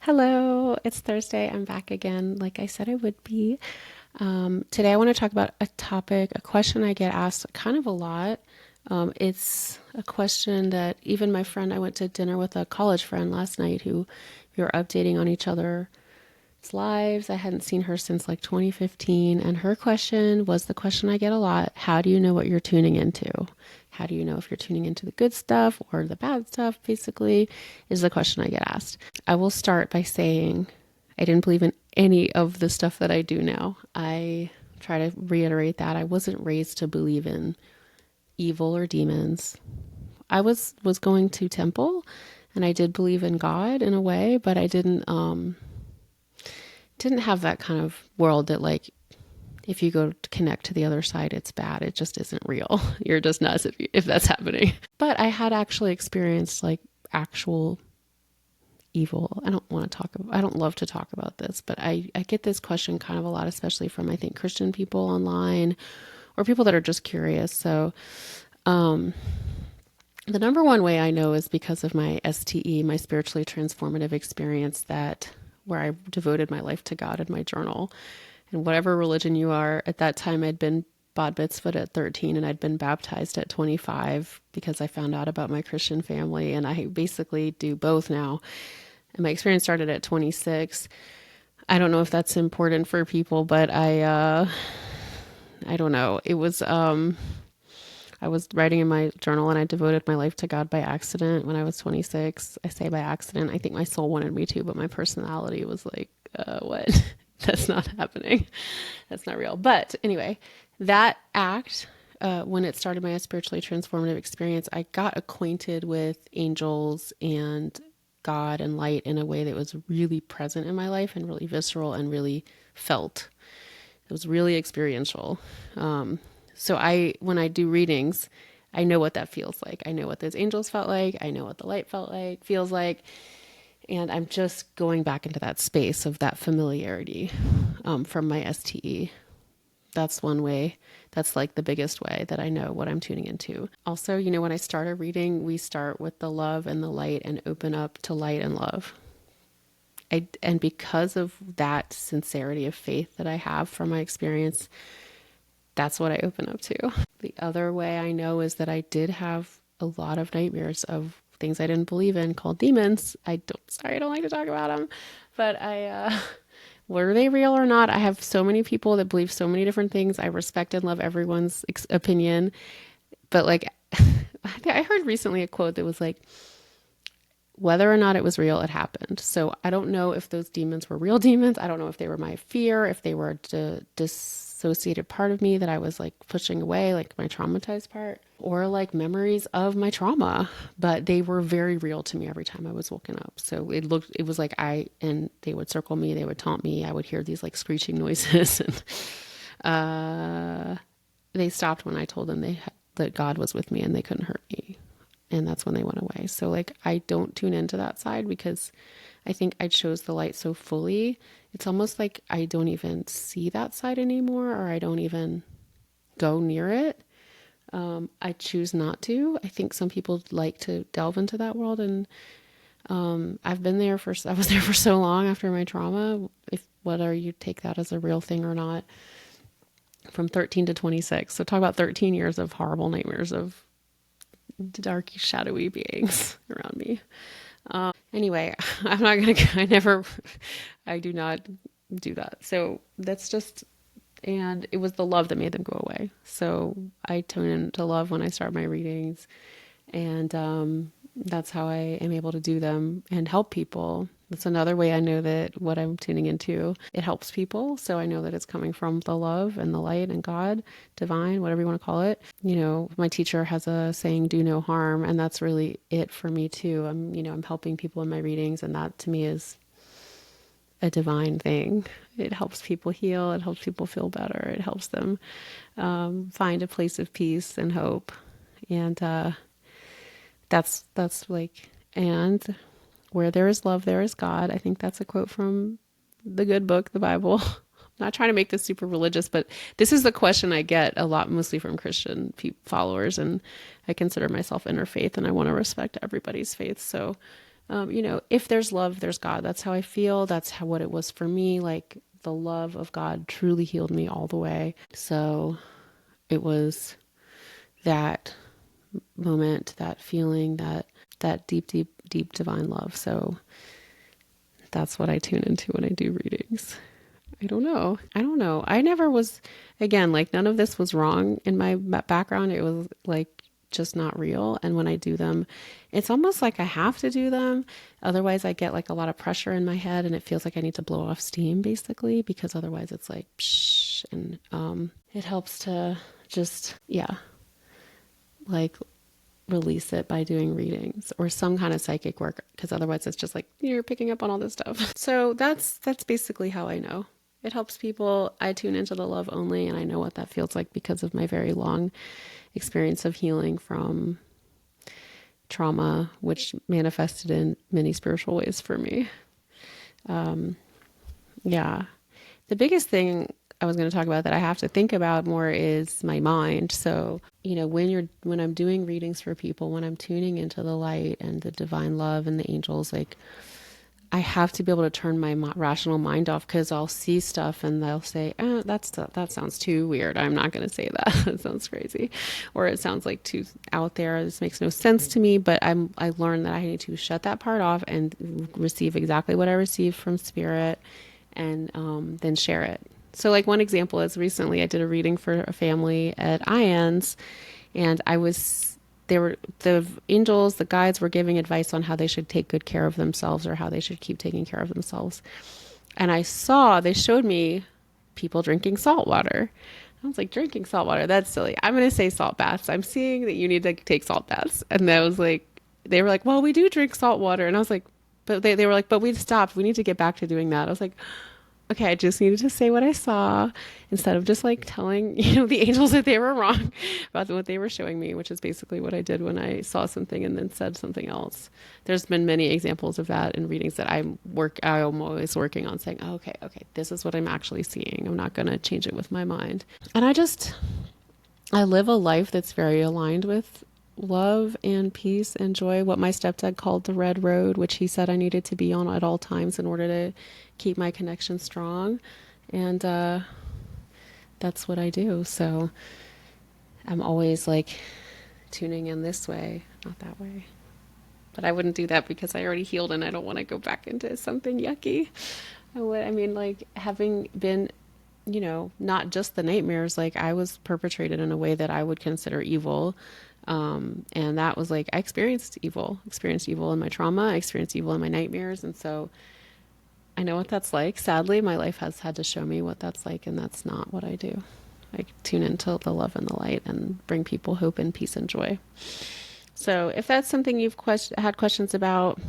Hello, it's Thursday. I'm back again, like I said I would be. Today, I want to talk about a topic, a question I get asked kind of a lot. It's a question that even my friend, I went to dinner with a college friend last night who we were updating on each other's lives. I hadn't seen her since like 2015. And her question was the question I get a lot. How do you know what you're tuning into? How do you know if you're tuning into the good stuff or the bad stuff, basically, is the question I get asked. I will start by saying I didn't believe in any of the stuff that I do now. I try to reiterate that. I wasn't raised to believe in evil or demons. I was going to temple and I did believe in God in a way, but I didn't have that kind of world that like if you go to connect to the other side, it's bad. It just isn't real. You're just nuts if that's happening. But I had actually experienced like actual evil. I don't love to talk about this, but I get this question kind of a lot, especially from, I think, Christian people online or people that are just curious. So, the number one way I know is because of my STE, my spiritually transformative experience that where I devoted my life to God in my journal. And whatever religion you are, at that time I'd been bat mitzvahed at 13 and I'd been baptized at 25 because I found out about my Christian family, and I basically do both now. And my experience started at 26. I don't know if that's important for people, but I don't know. I was writing in my journal and I devoted my life to God by accident when I was 26. I say by accident. I think my soul wanted me to, but my personality was like, what? That's not happening. That's not real. But anyway, that act, when it started my spiritually transformative experience, I got acquainted with angels and God and light in a way that was really present in my life and really visceral and really felt. It was really experiential. When I do readings, I know what that feels like. I know what those angels felt like. I know what the light felt like, feels like. And I'm just going back into that space of that familiarity from my STE. That's one way. That's like the biggest way that I know what I'm tuning into. Also, when I start a reading, we start with the love and the light and open up to light and love. And because of that sincerity of faith that I have from my experience, that's what I open up to. The other way I know is that I did have a lot of nightmares of things I didn't believe in called demons. I don't like to talk about them, but were they real or not? I have so many people that believe so many different things. I respect and love everyone's opinion, but like, I heard recently a quote that was like, whether or not it was real, it happened. So I don't know if those demons were real demons. I don't know if they were my fear, if they were a dissociated part of me that I was like pushing away, like my traumatized part, or like memories of my trauma. But they were very real to me every time I was woken up. So it was like and they would circle me, they would taunt me. I would hear these like screeching noises. And they stopped when I told them that God was with me and they couldn't hurt me. And that's when they went away. So like, I don't tune into that side because I think I chose the light so fully. It's almost like I don't even see that side anymore, or I don't even go near it. I choose not to. I think some people like to delve into that world, and I was there for so long after my trauma, whether you take that as a real thing or not, from 13 to 26. So talk about 13 years of horrible nightmares of dark, shadowy beings around me. Anyway, I do not do that. So that's just, and it was the love that made them go away. So I tune into love when I start my readings, and that's how I am able to do them and help people. That's another way I know that what I'm tuning into, it helps people. So I know that it's coming from the love and the light and God, divine, whatever you want to call it. My teacher has a saying, do no harm. And that's really it for me too. I'm helping people in my readings, and that to me is a divine thing. It helps people heal. It helps people feel better. It helps them find a place of peace and hope. And that's like, and where there is love, there is God. I think that's a quote from the good book, the Bible. I'm not trying to make this super religious, but this is the question I get a lot, mostly from Christian followers. And I consider myself interfaith, and I want to respect everybody's faith. So if there's love, there's God. That's how I feel. That's what it was for me. Like the love of God truly healed me all the way. So it was that moment, that feeling, that deep, deep, deep divine love. So that's what I tune into when I do readings. I don't know. I never was, again, like none of this was wrong in my background. It was like just not real. And when I do them, it's almost like I have to do them. Otherwise I get like a lot of pressure in my head and it feels like I need to blow off steam basically, because otherwise it's like, psh, and it helps to just, yeah, like release it by doing readings or some kind of psychic work, because otherwise it's just like you're picking up on all this stuff. So that's basically how I know. It helps people. I tune into the love only, and I know what that feels like because of my very long experience of healing from trauma, which manifested in many spiritual ways for me. Yeah. The biggest thing I was going to talk about that I have to think about more is my mind. So, when I'm doing readings for people, when I'm tuning into the light and the divine love and the angels, like I have to be able to turn my rational mind off, because I'll see stuff and they'll say, that sounds too weird. I'm not going to say that. That sounds crazy. Or it sounds like too out there. This makes no sense to me. But I learned that I need to shut that part off and receive exactly what I received from spirit, and then share it. So like one example is recently I did a reading for a family at IANS, and the angels, the guides were giving advice on how they should take good care of themselves, or how they should keep taking care of themselves. And they showed me people drinking salt water. I was like, drinking salt water? That's silly. I'm going to say salt baths. I'm seeing that you need to take salt baths. And they were like, well, we do drink salt water. And I was like, but they were like, but we've stopped. We need to get back to doing that. I was like, okay, I just needed to say what I saw instead of just like telling, the angels that they were wrong about what they were showing me, which is basically what I did when I saw something and then said something else. There's been many examples of that in readings that I'm always working on saying, oh, okay, this is what I'm actually seeing. I'm not going to change it with my mind. And I live a life that's very aligned with love and peace and joy, what my stepdad called the red road, which he said I needed to be on at all times in order to keep my connection strong. And that's what I do. So I'm always like tuning in this way, not that way. But I wouldn't do that because I already healed and I don't want to go back into something yucky. Like having been, not just the nightmares, like I was perpetrated in a way that I would consider evil. And that was like, I experienced evil in my trauma. I experienced evil in my nightmares. And so I know what that's like. Sadly, my life has had to show me what that's like, and that's not what I do. I tune into the love and the light and bring people hope and peace and joy. So if that's something you've had questions about,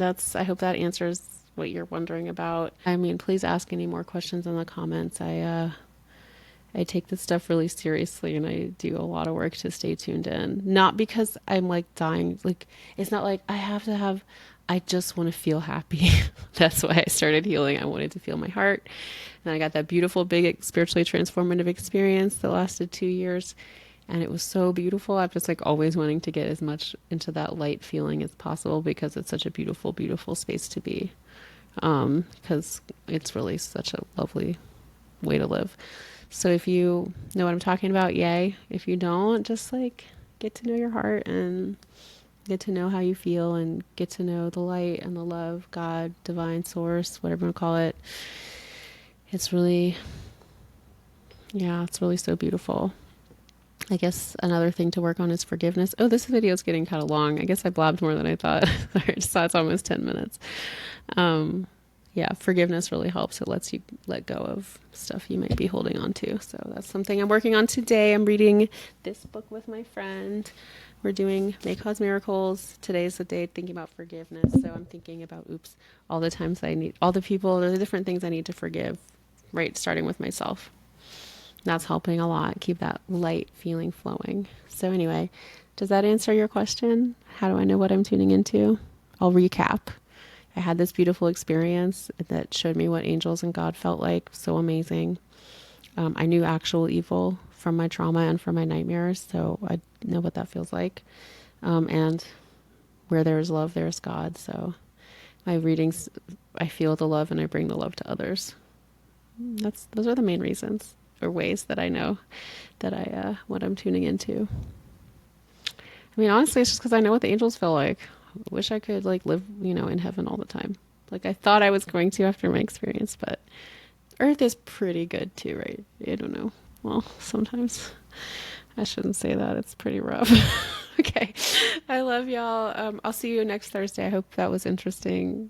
I hope that answers what you're wondering about. Please ask any more questions in the comments. I take this stuff really seriously, and I do a lot of work to stay tuned in. Not because I'm like dying. Like, it's not like I just want to feel happy. That's why I started healing. I wanted to feel my heart. And I got that beautiful, big, spiritually transformative experience that lasted 2 years. And it was so beautiful. I'm just like always wanting to get as much into that light feeling as possible, because it's such a beautiful, beautiful space to be. Because it's really such a lovely way to live. So if you know what I'm talking about, yay. If you don't, just like get to know your heart and get to know how you feel, and get to know the light and the love, God, divine source, whatever you want to call it. It's really so beautiful. I guess another thing to work on is forgiveness. Oh, this video is getting kind of long. I guess I blabbed more than I thought. I just saw it's almost 10 minutes. Forgiveness really helps. It lets you let go of stuff you might be holding on to. So that's something I'm working on today. I'm reading this book with my friend. We're doing May Cause Miracles. Today's the day thinking about forgiveness. So I'm thinking about, all the times all the people, the different things I need to forgive, right? Starting with myself. That's helping a lot. Keep that light feeling flowing. So anyway, does that answer your question? How do I know what I'm tuning into? I'll recap. I had this beautiful experience that showed me what angels and God felt like. So amazing. I knew actual evil from my trauma and from my nightmares. So I know what that feels like. And where there is love, there is God. So my readings, I feel the love and I bring the love to others. Those are the main reasons or ways that I know that what I'm tuning into. I mean, honestly, it's just because I know what the angels feel like. I wish I could like live, in heaven all the time. Like I thought I was going to after my experience, but Earth is pretty good too, right? I don't know. Well, sometimes I shouldn't say that. It's pretty rough. Okay. I love y'all. I'll see you next Thursday. I hope that was interesting.